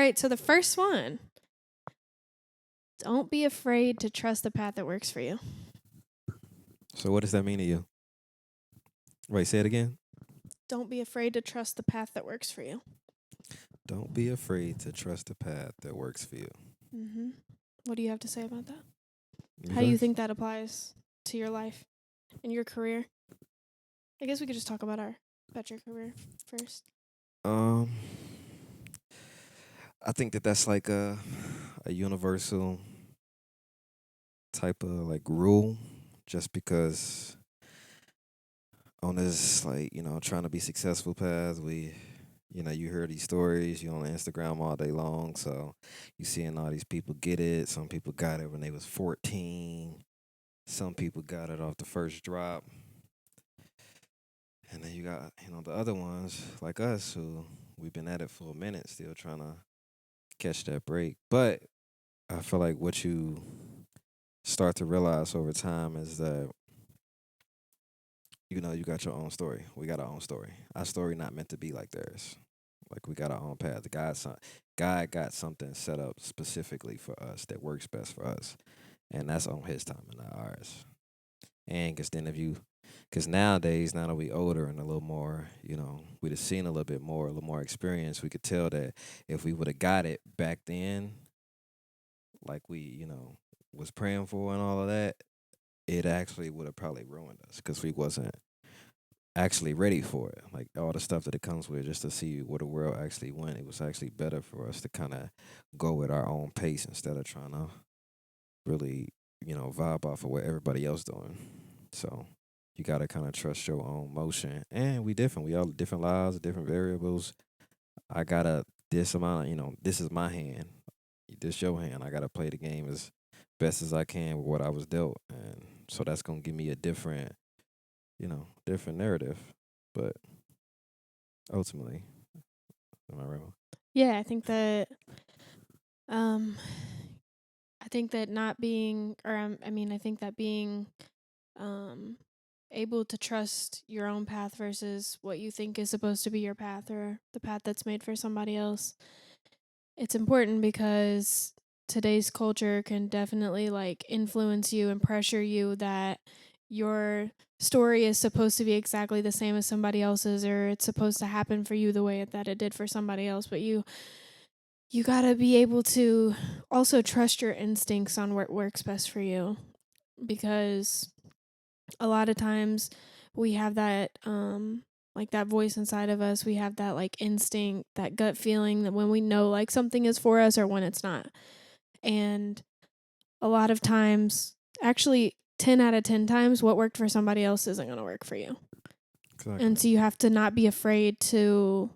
right, so the first one. Don't be afraid to trust the path that works for you. So what does that mean to you? Wait, say it again. Don't be afraid to trust the path that works for you. Don't be afraid to trust the path that works for you. Mm-hmm. What do you have to say about that? You How do you first? think that applies to your life and your career? I guess we could just talk about your career first. Um, I think that's like a universal type of like rule, just because on this like trying to be successful path, you hear these stories, you on Instagram all day long, so you seeing all these people get it. Some people got it when they was 14. Some people got it off the first drop. And then you got, the other ones like us who we've been at it for a minute, still trying to catch that break. But I feel like what you start to realize over time is that, you got your own story. We got our own story. Our story not meant to be like theirs. Like we got our own path. God got something set up specifically for us that works best for us. And that's on his time and not ours. And because nowadays, now that we older and a little more, we'd have seen a little bit more, a little more experience, we could tell that if we would have got it back then, like we, was praying for and all of that, it actually would have probably ruined us because we wasn't actually ready for it. Like all the stuff that it comes with, just to see where the world actually went, it was actually better for us to kind of go at our own pace instead of trying to really, vibe off of what everybody else doing. So you gotta kind of trust your own motion. And we different. We all different lives, different variables. I gotta this amount of, this is my hand. This your hand. I gotta play the game as best as I can with what I was dealt. And so that's gonna give me a different, different narrative. But ultimately, am I right? Yeah, um I think that not being or I think that being um able to trust your own path versus what you think is supposed to be your path or the path that's made for somebody else. It's important because today's culture can definitely like influence you and pressure you that your story is supposed to be exactly the same as somebody else's, or it's supposed to happen for you the way that it did for somebody else. But you got to be able to also trust your instincts on what works best for you, because a lot of times we have that like that voice inside of us. We have that like instinct, that gut feeling that when we know like something is for us or when it's not. And a lot of times, actually 10 out of 10 times, what worked for somebody else isn't going to work for you. Exactly. And so you have to not be afraid to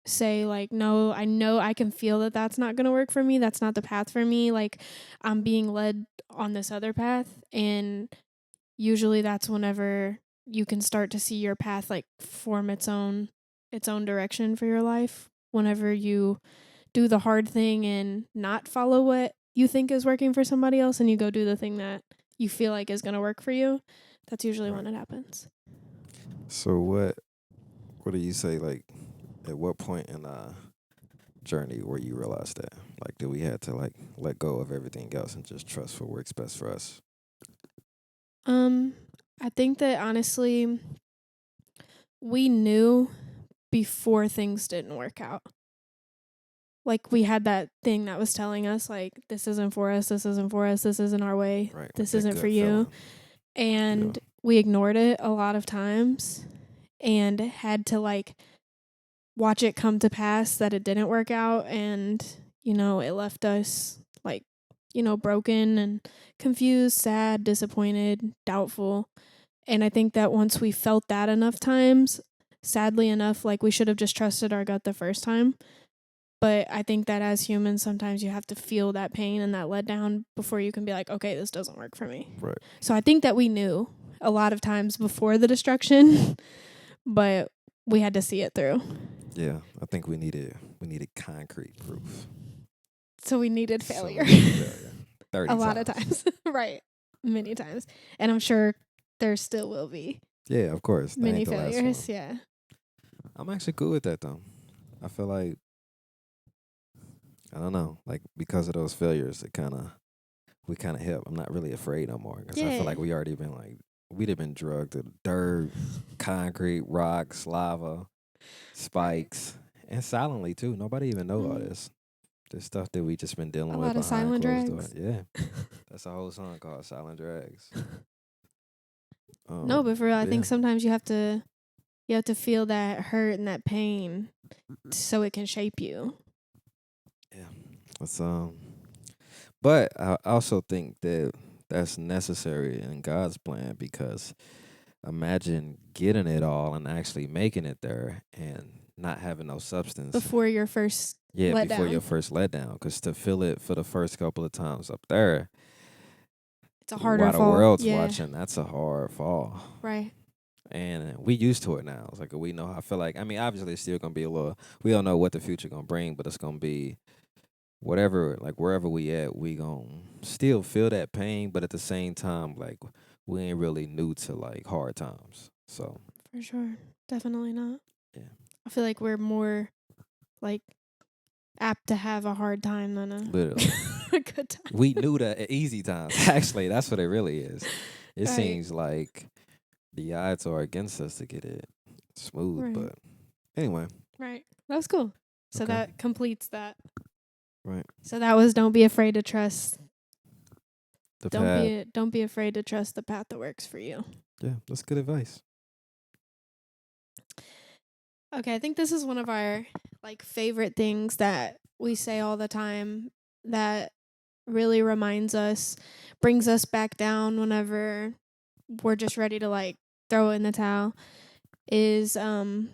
say like, no, I know I can feel that that's not going to work for me. That's not the path for me. Like I'm being led on this other path. And usually that's whenever you can start to see your path like form its own direction for your life. Whenever you do the hard thing and not follow what you think is working for somebody else and you go do the thing that you feel like is going to work for you, that's usually Right. when it happens. So what do you say, like, at what point in journey where you realized that? Like, do we have to like let go of everything else and just trust what works best for us? I think that honestly we knew before things didn't work out. Like we had that thing that was telling us like this isn't for us, this isn't for us, this isn't our way, Right. Like this that isn't for gut you. feeling. Yeah. And we ignored it a lot of times and had to like watch it come to pass that it didn't work out, and it left us like broken and confused, sad, disappointed, doubtful. And I think that once we felt that enough times, sadly enough, like we should have just trusted our gut the first time. But I think that as humans, sometimes you have to feel that pain and that letdown before you can be like, okay, this doesn't work for me. Right. So I think that we knew a lot of times before the destruction, but we had to see it through. Yeah. I think we needed concrete proof. So we needed So failure we needed failure. 30 a lot of times. times. Right. Many times. And I'm sure there still will be Yeah, of course. That many ain't the last one. failures. Yeah. I'm actually cool with that though. I feel like I don't know. Like because of those failures, we kind of help. I'm not really afraid no more because I feel Yeah. like we already been like we'd have been drugged to dirt, concrete, rocks, lava, Right. spikes, and silently too. Nobody even know all Mm. this. This stuff that we just been dealing A with lot of behind silent closed doors. drags. Yeah, that's a whole song called "Silent Drags." No, but for real, I Yeah, think sometimes you have to feel that hurt and that pain so it can shape you. yeah. That's But I also think that that's necessary in God's plan because imagine getting it all and actually making it there and not having no substance. Before your first Yeah, before your letdown. first letdown, because to feel it for the first couple of times up there, It's a harder while the fall. world's Yeah. watching, that's a hard fall. Right. And we used to it now. It's like we know. I feel like obviously it's still gonna be a little. We don't know what the future gonna bring, but it's gonna be whatever. Like wherever we at, we gonna still feel that pain, but at the same time, like we ain't really new to like hard times. So For sure. Definitely not. yeah, I feel like we're more like apt to have a hard time than literally. a good time. We knew the easy times. Actually, that's what it really is. It Right. seems like the odds are against us to get it smooth, Right. but anyway, Right. That was cool. So okay, that completes that. right. So that was don't be afraid to trust. The path. Don't be afraid to trust the path that works for you. Yeah, that's good advice. Okay, I think this is one of our like favorite things that we say all the time that really reminds us, brings us back down whenever we're just ready to like throw in the towel is to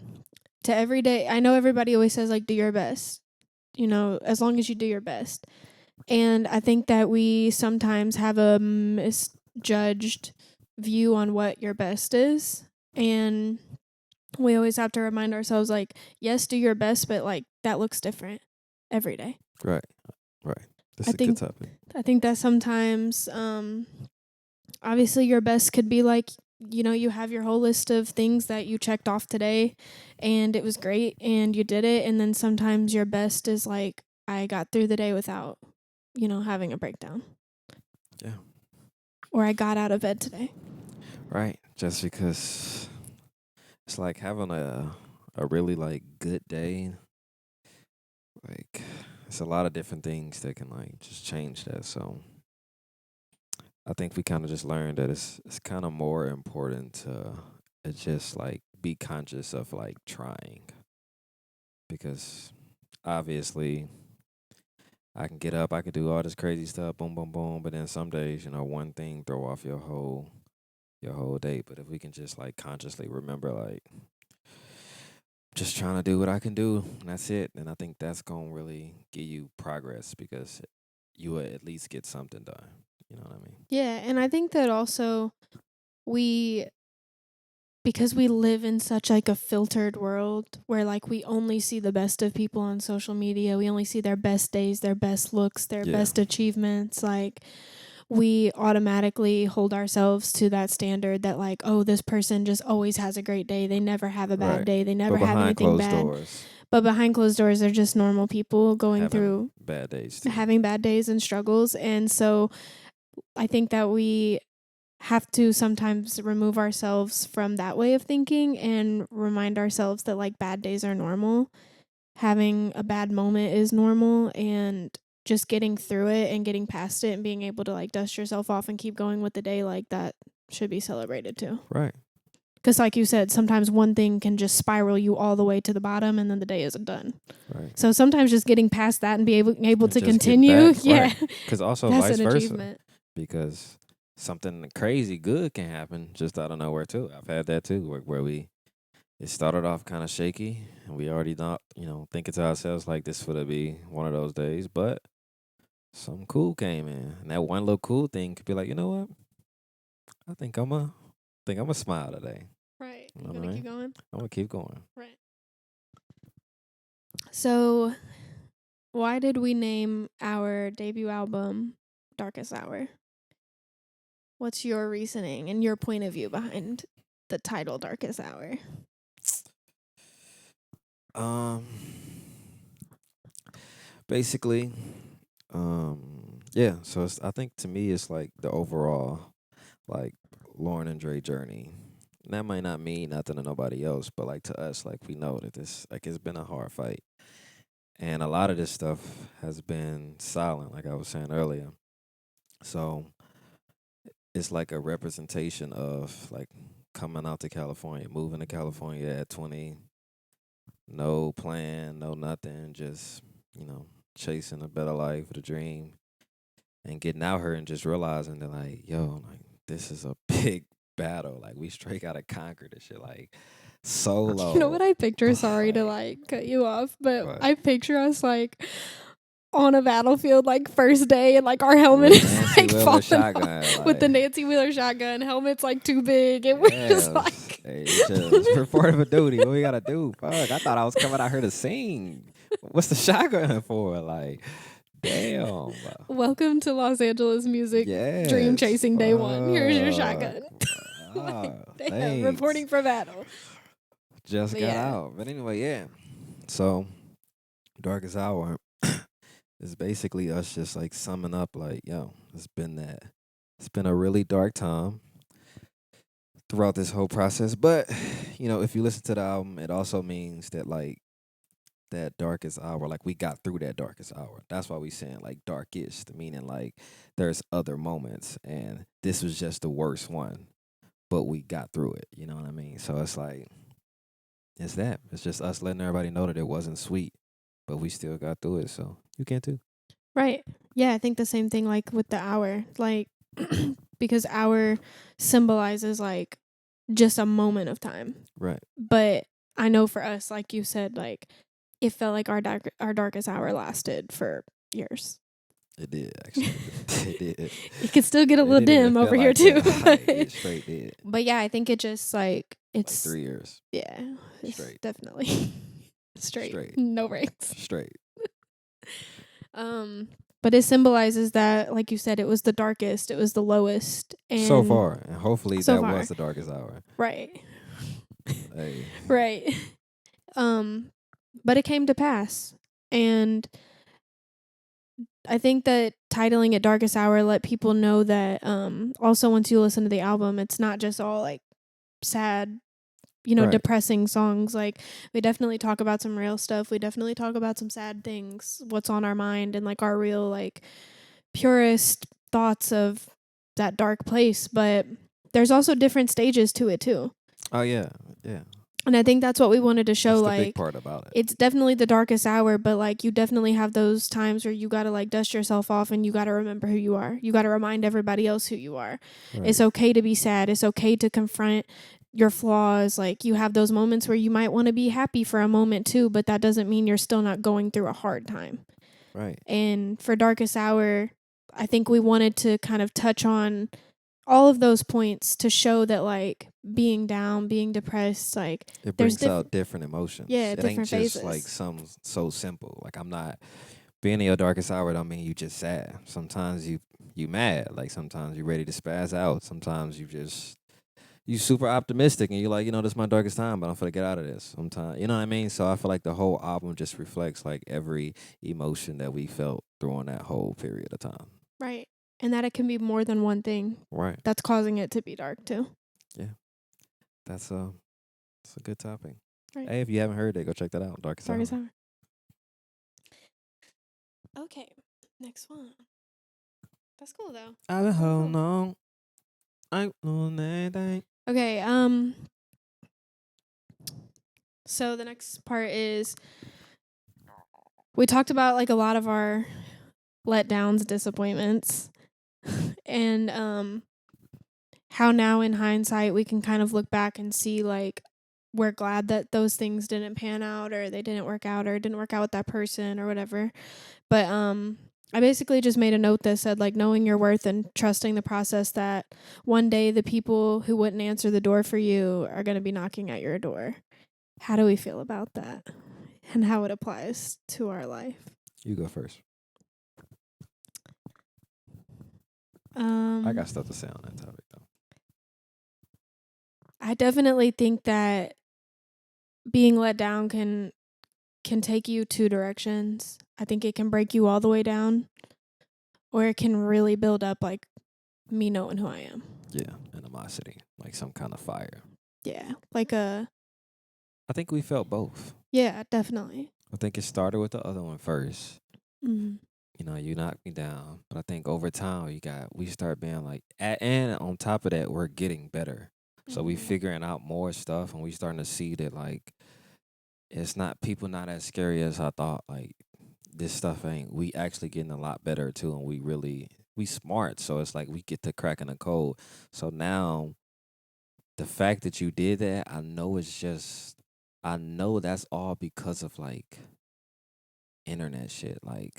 every day. I know everybody always says like do your best. You know, as long as you do your best. And I think that we sometimes have a misjudged view on what your best is. And we always have to remind ourselves, like, yes, do your best, but like that looks different every day. Right, right. This I is a good think topic. I think that sometimes obviously your best could be like, you know, you have your whole list of things that you checked off today and it was great and you did it, and then sometimes your best is like I got through the day without, you know, having a breakdown. Yeah, Or I got out of bed today. right. Just because it's like having a really like good day. Like it's a lot of different things that can like just change that. So I think we kind of just learned that it's kind of more important to just like be conscious of like trying because obviously I can get up, I can do all this crazy stuff, boom, boom, boom. But then some days, one thing throw off your whole day. But if we can just like consciously remember, like just trying to do what I can do, and that's it, then I think that's gonna really give you progress because you will at least get something done. You know what I mean? Yeah, and I think that also we, because we live in such like a filtered world where like we only see the best of people on social media. We only see their best days, their best looks, their Yeah. best achievements. Like we automatically hold ourselves to that standard that like, oh, this person just always has a great day. They never have a bad Right. day. They But never have behind anything closed bad. doors, But behind closed doors, they're just normal people going having through bad days too. having bad days and struggles. And so I think that we have to sometimes remove ourselves from that way of thinking and remind ourselves that like bad days are normal. Having a bad moment is normal, and just getting through it and getting past it and being able to like dust yourself off and keep going with the day, like that should be celebrated too. Right. Because like you said, sometimes one thing can just spiral you all the way to the bottom and then the day isn't done. Right. So sometimes just getting past that and be able And to just get continue, back. yeah, Right. Because also that's vice an versa. achievement. Because something crazy good can happen just out of nowhere too. I've had that too, where it started off kind of shaky, and we already not thinking to ourselves like this would be one of those days, but something cool came in, and that one little cool thing could be like, you know what? I think I'm a smile today. Right. You You know what gonna I keep mean? going? I'm gonna keep going. Right. So why did we name our debut album Darkest Hour? What's your reasoning and your point of view behind the title Darkest Hour? Um, basically, yeah. So I think to me, it's like the overall like Lauren and Dre journey. And that might not mean nothing to nobody else, but like to us, like we know that this like it's been a hard fight, and a lot of this stuff has been silent, like I was saying earlier. So it's like a representation of like coming out to California, moving to California at 20, no plan, no nothing, just chasing a better life, the dream, and getting out here and just realizing that like, yo, like this is a big battle. Like we straight gotta conquer this shit. Like You know what solo. I picture? Sorry to Like like cut you off, but what? I picture us like on a battlefield, like first day, and like our helmet With is Nancy like Wheeler falling off shotgun, with the like Nancy Wheeler shotgun. Helmet's like too big, and we're just yes. like, Hey, just report for duty. What we gotta do? Fuck. I thought I was coming out here to sing. What's the shotgun for? Like, damn. welcome to Los Angeles music dream Yes. chasing day one. Here's your Fuck. shotgun. Like, Ah, damn, thanks. reporting for battle. Just But got yeah, out. But anyway, yeah. So, Darkest Hour is basically us just like summing up, like, yo, it's been that. It's been a really dark time throughout this whole process. But, if you listen to the album, it also means that, like, that darkest hour, like, we got through that darkest hour. That's why we saying, like, darkest, meaning, like, there's other moments. And this was just the worst one. But we got through it. You know what I mean? So it's like, it's that. It's just us letting everybody know that it wasn't sweet, but we still got through it. So you can too. right. Yeah, I think the same thing like with the hour, like because hour symbolizes like just a moment of time. Right. But I know for us, like you said, like it felt like our darkest hour lasted for years. It did actually. It did. It could still get a It little didn't even dim feel over here like too. that. Like it straight did. But yeah, I think it just Like it's 3 years yeah, it's straight. definitely straight, Straight. no breaks. Straight. Um, but it symbolizes that, like you said, it was the darkest, it was the lowest, So and far, and hopefully so that far, was the darkest hour. right, Hey. right. Um, but it came to pass, and I think that titling it "Darkest Hour" let people know that. Also, once you listen to the album, it's not just all like sad, Right. depressing songs. Like we definitely talk about some real stuff. We definitely talk about some sad things, what's on our mind, and like our real like purest thoughts of that dark place. But there's also different stages to it too. Oh yeah. Yeah. And I think that's what we wanted to show. That's the big Like part about it. it's definitely the darkest hour, but like you definitely have those times where you gotta like dust yourself off and you gotta remember who you are. You gotta remind everybody else who you are. Right. It's okay to be sad. It's okay to confront your flaws. Like you have those moments where you might want to be happy for a moment too, but that doesn't mean you're still not going through a hard time. Right. And for Darkest Hour, I think we wanted to kind of touch on all of those points to show that like being down, being depressed, like It there's brings out different emotions. yeah, It ain't different just like phases. some so simple. Like I'm not being in your darkest hour don't mean you just sad. Sometimes you mad. Like sometimes you ready to spaz out. Sometimes you super optimistic and you're like, this is my darkest time, but I'm gonna get out of this. Sometimes you know what I mean? So I feel like the whole album just reflects like every emotion that we felt during that whole period of time. Right. And that it can be more than one thing Right. that's causing it to be dark too. Yeah. That's a good topic. Right. Hey, if you haven't heard it, go check that out. Darkest Darkest Hour. Hour. Okay. Next one. That's cool though. I've been Cool, cool. holding on. I ain't doing anything. Okay, so the next part is we talked about like a lot of our letdowns, disappointments, and how now in hindsight we can kind of look back and see like we're glad that those things didn't pan out or they didn't work out or didn't work out with that person or whatever. But I basically just made a note that said like knowing your worth and trusting the process that one day the people who wouldn't answer the door for you are going to be knocking at your door. How do we feel about that? And how it applies to our life? You go first. I got stuff to say on that topic though. I definitely think that being let down can can take you two directions. I think it can break you all the way down, or it can really build up like me knowing who I am. Yeah, animosity, like some kind of fire. Yeah, like a I think we felt both. yeah, definitely. I think it started with the other one first. Mm. You know, you knocked me down, but I think over time we start being like, and on top of that, we're getting better. So we Mhm. figuring out more stuff, and we starting to see that like it's not people not as scary as I thought. Like this stuff ain't. We actually getting a lot better too, and we smart. So it's like we get to cracking the code. So now the fact that you did that, I know that's all because of like internet shit. Right.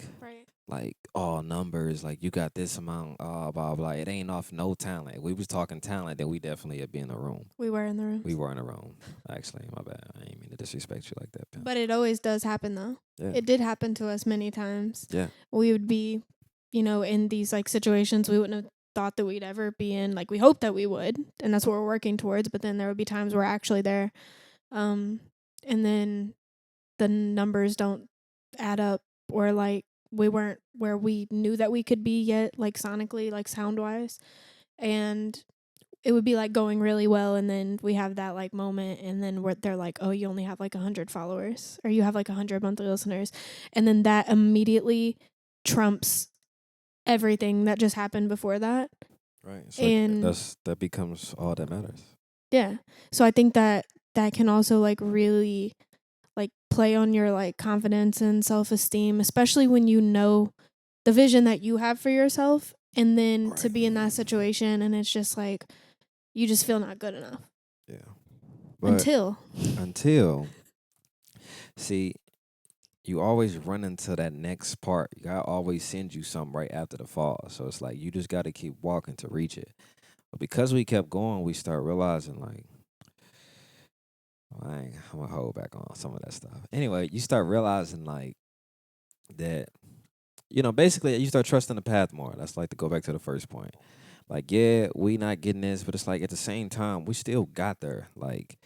Like all numbers, like you got this amount, blah blah. It ain't off no talent. If we was talking talent, then we definitely would be in the room. We were in the We rooms. were in the room. Actually, my bad. I ain't mean to disrespect you like that, pimp. But it always does happen though. Yeah, It did happen to us many times. yeah, We would be, in these like situations we wouldn't have thought that we'd ever be in. Like we hoped that we would, and that's what we're working towards, but then there would be times we're actually there. Um and then the numbers don't add up, or like we weren't where we knew that we could be yet, like sonically, like sound wise. And it would be like going really well, and then we have that like moment, and then they're like, oh, you only have like 100 followers, or you have like 100 monthly listeners, and then that immediately trumps everything that just happened before that. right. It's like And that becomes all that matters. yeah, so I think that that can also like really like play on your like confidence and self-esteem, especially when you know the vision that you have for yourself, and then to Right. be in that situation and it's just like you just feel not good enough Yeah, but until until see, you always run into that next part. God always sends you something right after the fall. So it's like you just got to keep walking to reach it. But because we kept going, we start realizing like, I'm gonna hold back on some of that stuff. Anyway, you start realizing like that, basically you start trusting the path more. That's like to go back to the first point. Like, yeah, we not getting this, but it's like at the same time, we still got there. Like,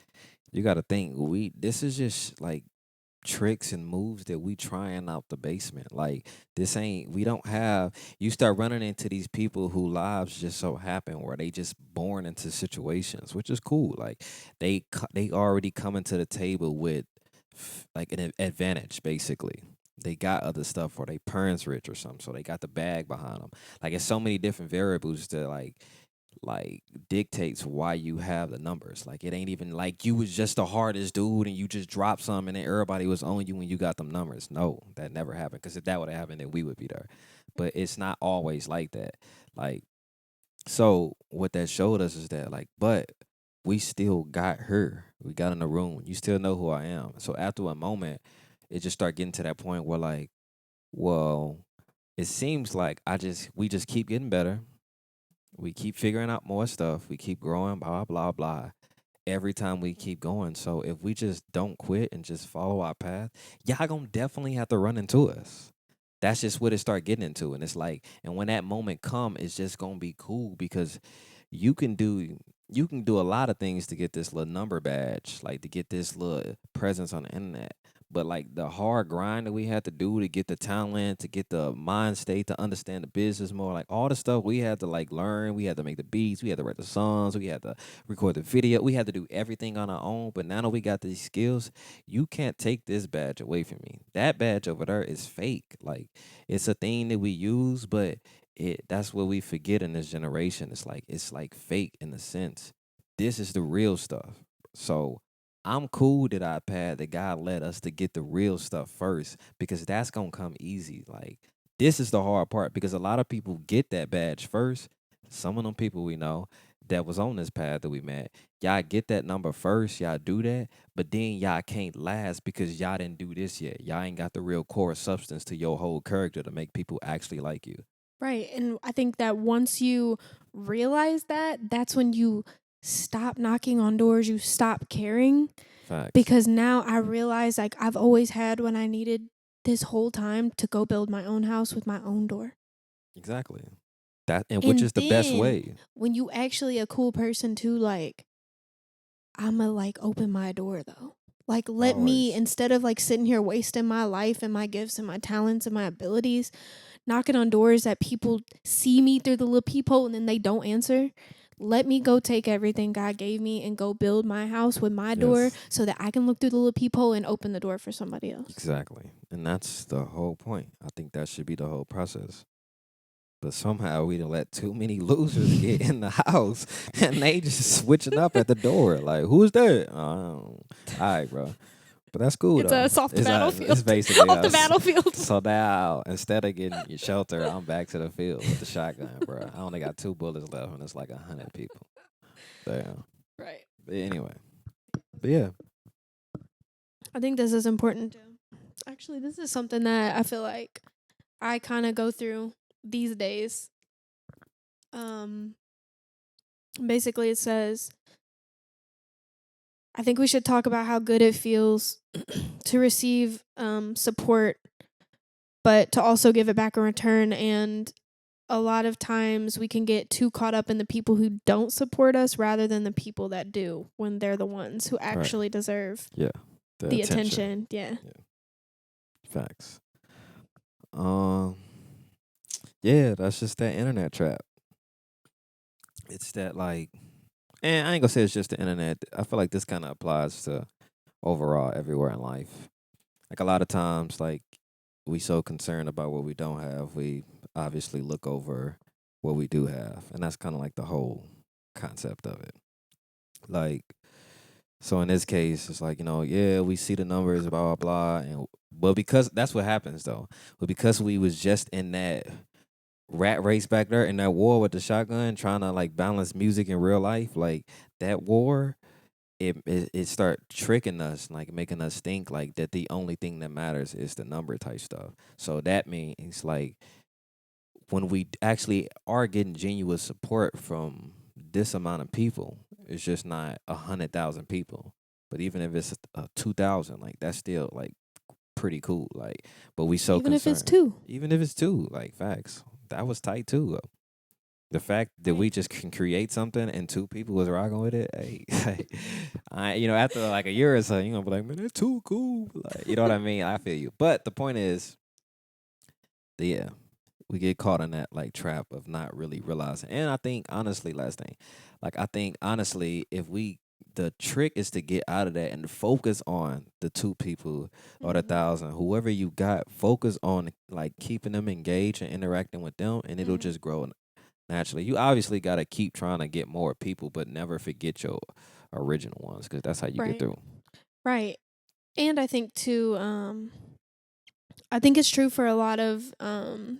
you got to think this is just like tricks and moves that we trying out the basement. Like this ain't we don't have you start running into these people who lives just so happen where they just born into situations, which is cool. Like they already coming to the table with like an advantage basically. They got other stuff or they parents rich or something, so they got the bag behind them. Like it's so many different variables that like dictates why you have the numbers. Like it ain't even like you was just the hardest dude and you just dropped some and then everybody was on you when you got them numbers. No, that never happened. Because if that would have happened, then we would be there. But it's not always like that. Like so, what that showed us is that but we still got her. We got in the room. You still know who I am. So after a moment, it just started getting to that point where like, well, it seems like we just keep getting better. We keep figuring out more stuff. We keep growing, blah, blah, blah. Every time we keep going. So if we just don't quit and just follow our path, y'all gonna definitely have to run into us. That's just what it start getting into. And it's like, and when that moment come, it's just gonna be cool because you can do you can do a lot of things to get this little number badge, like to get this little presence on the internet. But like the hard grind that we had to do to get the talent, to get the mind state, to understand the business more, like all the stuff we had to like learn. We had to make the beats, we had to write the songs, we had to record the video, we had to do everything on our own. But now that we got these skills, you can't take this badge away from me. That badge over there is fake. Like it's a thing that we use, but that's what we forget in this generation. It's like fake in a sense. This is the real stuff. So I'm cool that that God led us to get the real stuff first because that's gonna come easy. Like this is the hard part because a lot of people get that badge first. Some of them people we know that was on this path that we met, y'all get that number first, y'all do that, but then y'all can't last because y'all didn't do this yet. Y'all ain't got the real core substance to your whole character to make people actually like you. right. And I think that once you realize that, that's when you stop knocking on doors, you stop caring, Facts. because now I realize like I've always had when I needed this whole time to go build my own house with my own door. Exactly. That and which And is the best then way. when you actually a cool person too, like I'ma like open my door though. Like, let me, Always. instead of like sitting here wasting my life and my gifts and my talents and my abilities, knocking on doors that people see me through the little peephole and then they don't answer. Let me go take everything God gave me and go build my house with my door Yes. so that I can look through the little peephole and open the door for somebody else. Exactly. And that's the whole point. I think that should be the whole process. But somehow we done let too many losers get in the house and they just switching up at the door. Like, who's that? All right, bro. But that's cool It's though. us off the It's battlefield. basically Off the us. battlefield. So now instead of getting your shelter, I'm back to the field with the shotgun, bro. I only got 2 bullets left and it's like 100 people. Damn. Right. But anyway. But yeah. I think this is important too. Actually, this is something that I feel like I kind of go through these days. Um Basically it says I think we should talk about how good it feels to receive support, but to also give it back in return. And a lot of times we can get too caught up in the people who don't support us rather than the people that do when they're the ones who Right. actually deserve Yeah. The the attention. attention. Yeah. Facts. Um yeah, that's just that internet trap. It's that like and I ain't gonna say it's just the internet. I feel like this kinda applies to overall everywhere in life. Like a lot of times, like we so concerned about what we don't have, we obviously look over what we do have, and that's kind of like the whole concept of it. Like, so in this case, it's like yeah, we see the numbers, blah blah blah, and but because that's what happens though, but because we was just in that rat race back there in that war with the shotgun, trying to like balance music in real life, like that war it start tricking us, like making us think like that the only thing that matters is the number type stuff. So that means like when we actually are getting genuine support from this amount of people, it's just not 100,000 people. But even if it's 2,000, like that's still like pretty cool. Like, but we so Even if it's concerned. two. Even if it's two, like facts, that was tight too. The fact that we Right. just can create something and 2 people was rocking with it, hey, after like a year or so, you gonna be like, man, that's too cool. Like, you know what I mean? I feel you. But the point is, yeah, we get caught in that like trap of not really realizing. And I think honestly, last thing, like I think honestly, if we the trick is to get out of that and focus on the 2 people or the Mm-hmm. 1,000, whoever you got, focus on like keeping them engaged and interacting with them, and it'll Mm-hmm. just grow naturally. You obviously got to keep trying to get more people, but never forget your original ones because that's how you get Right. through. Right. And I think too, I think it's true for a lot of Right.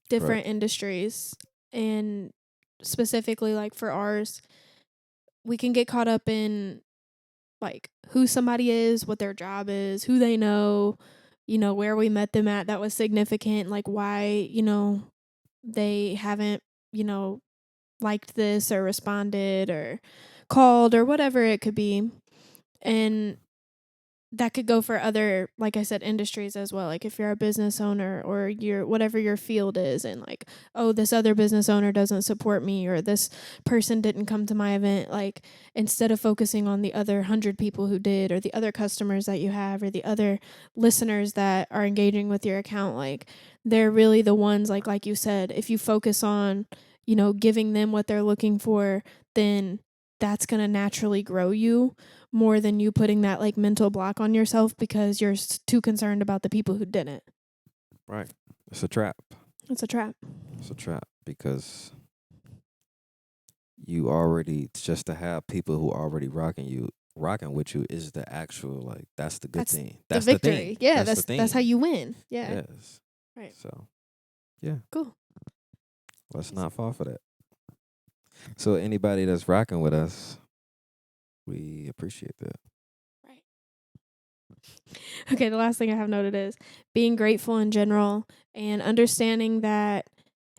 different industries, and specifically like for ours, we can get caught up in like who somebody is, what their job is, who they know, where we met them at that was significant, like why, they haven't, you know, liked this or responded or called or whatever it could be. And that could go for other, like I said, industries as well. Like if you're a business owner or you're whatever your field is, and like, oh, this other business owner doesn't support me, or this person didn't come to my event. Like instead of focusing on the other 100 people who did, or the other customers that you have, or the other listeners that are engaging with your account, like they're really the ones, like you said, if you focus on, giving them what they're looking for, then that's going to naturally grow you more than you putting that like mental block on yourself because you're too concerned about the people who didn't. Right. It's a trap. It's a trap. It's a trap because you already just to have people who already rocking with you is the actual like that's the good That's thing. the That's the victory. thing. Yeah, That's the that's how thing. you win. Yeah. Yes. Right. So yeah, Cool. let's not fall for that. So anybody that's rocking with us, we appreciate that. Right. Okay, the last thing I have noted is being grateful in general and understanding that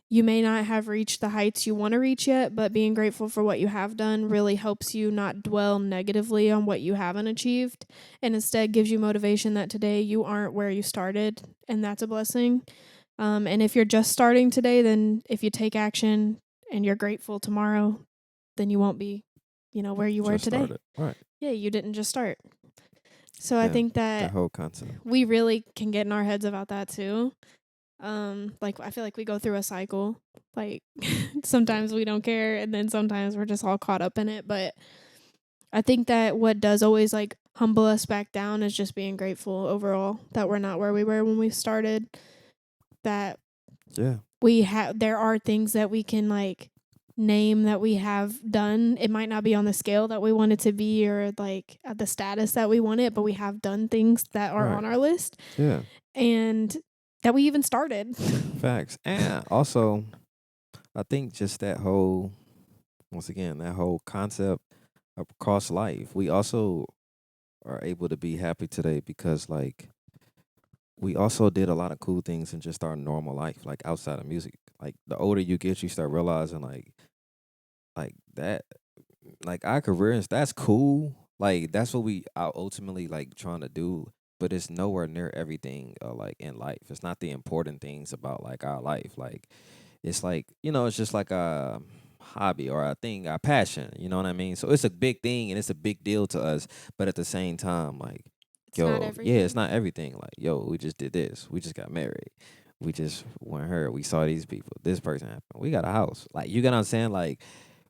you may not have reached the heights you want to reach yet, but being grateful for what you have done really helps you not dwell negatively on what you haven't achieved, and instead gives you motivation that today you aren't where you started, and that's a blessing. And if you're just starting today, then if you take action and you're grateful tomorrow, then you won't be, where you were Just today. started. Right. Yeah, you didn't just start. So I Yeah, think that that whole concept. we really can get in our heads about that too. Like I feel like we go through a cycle. Like Yeah, sometimes we don't care and then sometimes we're just all caught up in it. But I think that what does always like humble us back down is just being grateful overall that we're not where we were when we started. That yeah, we have there are things that we can like name that we have done. It might not be on the scale that we want it to be or like at the status that we want it, but we have done things that are right. on our list Yeah, and that we even started. facts. And also, I think just that whole, once again, that whole concept across life, we also are able to be happy today because, like, we also did a lot of cool things in just our normal life, like outside of music. Like, the older you get, you start realizing, like that, like our careers, that's cool. Like, that's what we are ultimately like trying to do. But it's nowhere near everything, like in life. It's not the important things about like our life. Like, it's like, it's just like a hobby or a thing, a passion, you know what I mean? So it's a big thing and it's a big deal to us, but at the same time, like, It's not yo, yeah, it's everything. not everything. Like, yo, we just did this. We just got married. We just went here. We saw these people. This person happened. We got a house. Like, you get what I'm saying? Like,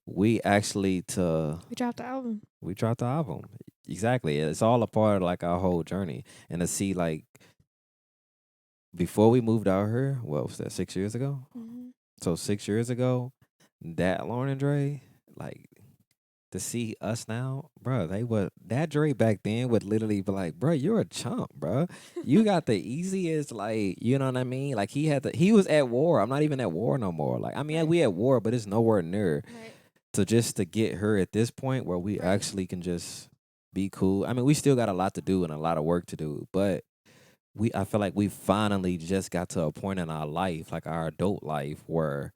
we actually We dropped the album. we dropped the album. Exactly. It's all a part of like our whole journey. And to see like before we moved out here, what was that, 6 years ago? Mm-hmm. So 6 years ago, that Lauren and Dre, like to see us now, bro, they would that Dre back then would literally be like, bro, you're a chump, bro. You got the easiest, like, you know what I mean? Like he was at war. I'm not even at war no more. Like, I mean, Right. we at war, but it's nowhere near. Right. So just to get her at this point where we Right. actually can just be cool. I mean, we still got a lot to do and a lot of work to do, but I feel like we finally just got to a point in our life, like our adult life, where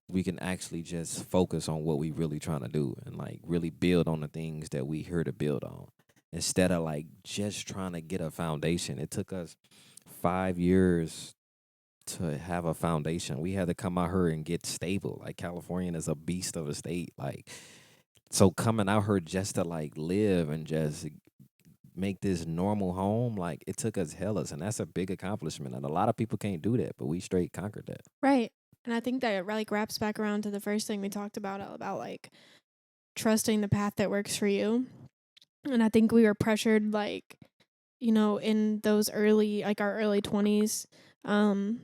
we can actually just focus on what we really trying to do and like really build on the things that we here to build on. Instead of like just trying to get a foundation. It took us 5 years to have a foundation. We had to come out here and get stable. Like California is a beast of a state. Like, so coming out here just to like live and just make this normal home, like it took us hellas, and that's a big accomplishment. And a lot of people can't do that, but we straight conquered that. Right. And I think that it like wraps back around to the first thing we talked about like trusting the path that works for you. And I think we were pressured like, in those early like our early 20s um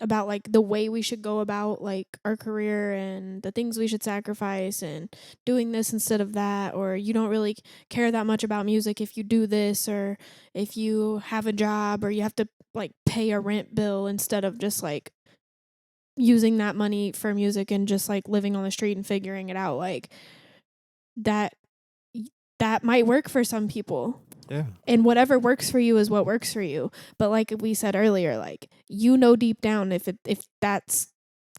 about like the way we should go about like our career and the things we should sacrifice and doing this instead of that, or you don't really care that much about music if you do this, or if you have a job or you have to like pay a rent bill instead of just like using that money for music and just like living on the street and figuring it out, like that that might work for some people, Yeah, and whatever works for you is what works for you. But like we said earlier, like deep down if that's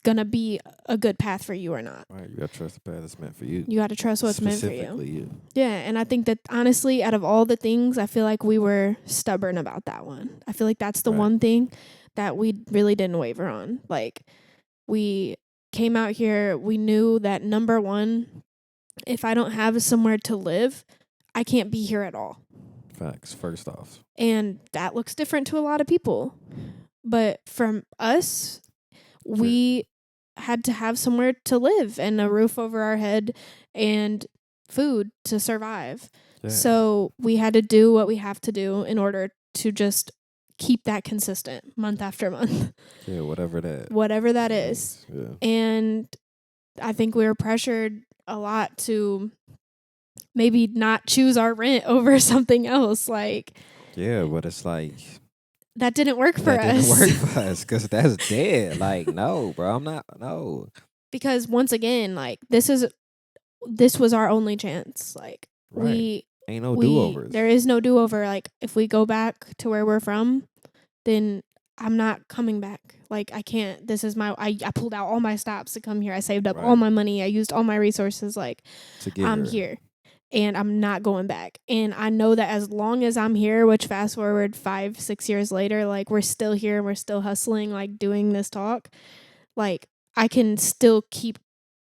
gonna be a good path for you or not. right. You gotta trust the path that's meant for you, You got to trust what's meant for you. specifically you. Yeah, and I think that honestly, out of all the things, I feel like we were stubborn about that one. I feel like that's the Right, one thing that we really didn't waver on. Like we came out here, we knew that number one, if I don't have somewhere to live, I can't be here at all. facts. First off, And that looks different to a lot of people. But from us, yeah, we had to have somewhere to live and a roof over our head and food to survive. yeah, So we had to do what we have to do in order to just keep that consistent month after month, yeah. Whatever that whatever that is. means. Yeah, And I think we were pressured a lot to maybe not choose our rent over something else. Like yeah. But it's like that didn't work for that didn't us. work for us because that's dead. Like, no, bro, I'm not. No, Because once again, like this was our only chance. Like right. we Ain't no do we overs. there is no do over. Like if we go back to where we're from, then I'm not coming back. Like I can't. This is I pulled out all my stops to come here. I saved up all Right. my money. I used all my resources. Like To get I'm her. here and I'm not going back. And I know that as long as I'm here, which fast forward 5-6 years later, like we're still here and we're still hustling, like doing this talk, like I can still keep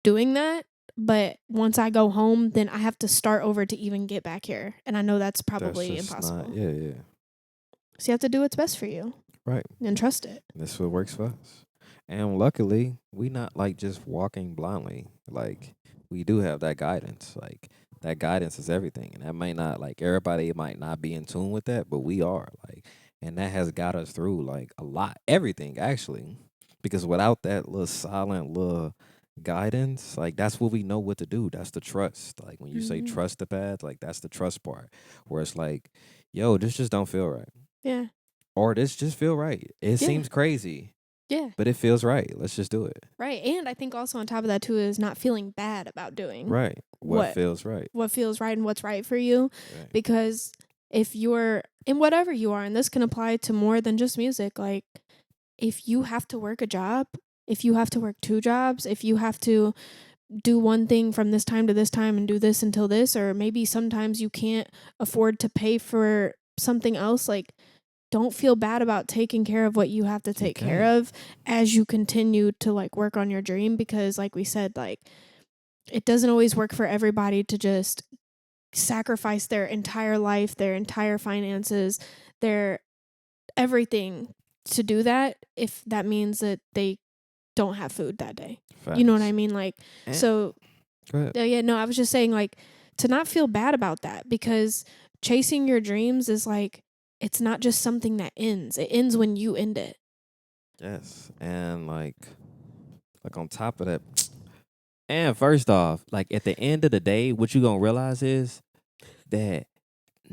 doing that. but once I go home, then I have to start over to even get back here. And I know that's That's probably just not. impossible. Yeah, yeah. So you have to do what's best for you Right. and trust it. That's what works for us. And luckily, we not like just walking blindly. Like we do have that guidance. Like that guidance is everything. And that might not like everybody might not be in tune with that, but we are. Like and that has got us through like a lot. Everything actually. Because without that little silent little guidance, like that's what we know what to do. That's the trust. Like when you say Mhm. trust the path, like that's the trust part. Where it's like, yo, this just don't feel right. Yeah. Or this just feel right. It Yeah. seems crazy, Yeah. but it feels right. Let's just do it. Right. And I think also on top of that too is not feeling bad about doing Right. What what feels right. what feels right and what's right for you. Right. Because if you're in whatever you are, and this can apply to more than just music, like if you have to work a job, if you have to work 2 jobs, if you have to do one thing from this time to this time and do this until this, or maybe sometimes you can't afford to pay for something else, like don't feel bad about taking care of what you have to You take care can't. of as you continue to like work on your dream, because like we said, like it doesn't always work for everybody to just sacrifice their entire life, their entire finances, their everything to do that, if that means that they don't have food that day. You know what I Facts. mean? Like, And so go ahead. yeah, no, I was just saying, like, to not feel bad about that, because chasing your dreams is like, it's not just something that ends. It ends when you end it. Yes. And like on top of that, and first off, like at the end of the day, what you gonna realize is that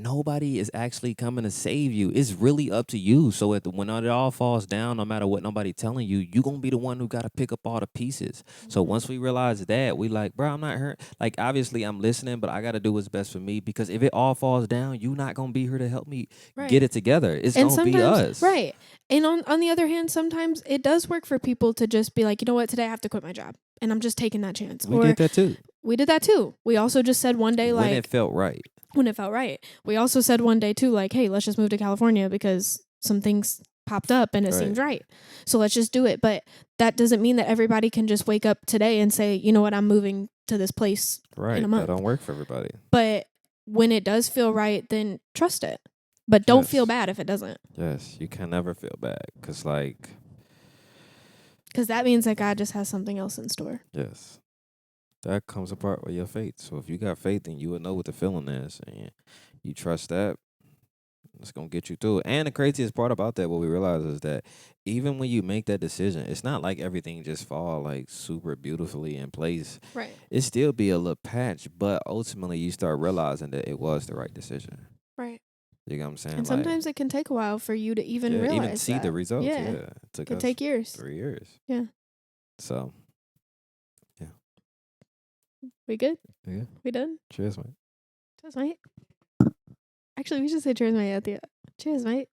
nobody is actually coming to save you. It's really up to you. So when it all falls down, no matter what nobody telling you, you gonna be the one who gotta pick up all the pieces. So Mhm. once we realize that, we like, bro, I'm not hurt. Like obviously I'm listening, but I gotta do what's best for me because if it all falls down, you not gonna be here to help me get Right. it together. It's And gonna be sometimes, us. right. And on the other hand, sometimes it does work for people to just be like, you know what, today I have to quit my job and I'm just taking that chance. We Or did that too we did that too. We also just said one day, when it like, felt right. when it felt right. We also said one day too, like, hey, let's just move to California because some things popped up and it Right. seemed right. So let's just do it. But that doesn't mean that everybody can just wake up today and say, you know what, I'm moving to this place in a Right. That month. don't work for everybody. But when it does feel right, then trust it. But don't feel Yes. bad if it doesn't. Yes. You can never feel bad. Cause like, Because that means that God just has something else in store. yes. That comes apart with your faith. So if you got faith, then you would know what the feeling is, and you trust that. It's gonna get you through it. And the craziest part about that, what we realize is that even when you make that decision, it's not like everything just fall like super beautifully in place. Right. It still be a little patch, but ultimately you start realizing that it was the right decision. Right. You know what I'm saying? And Like, sometimes it can take a while for you to even yeah, even realize see the that. results. Yeah. Yeah, It it took could us take years. 3 years. Yeah. So, yeah, We good? yeah. We done? Cheers, man. Cheers, mate. Actually, we should say cheers, mate, at the cheers, mate.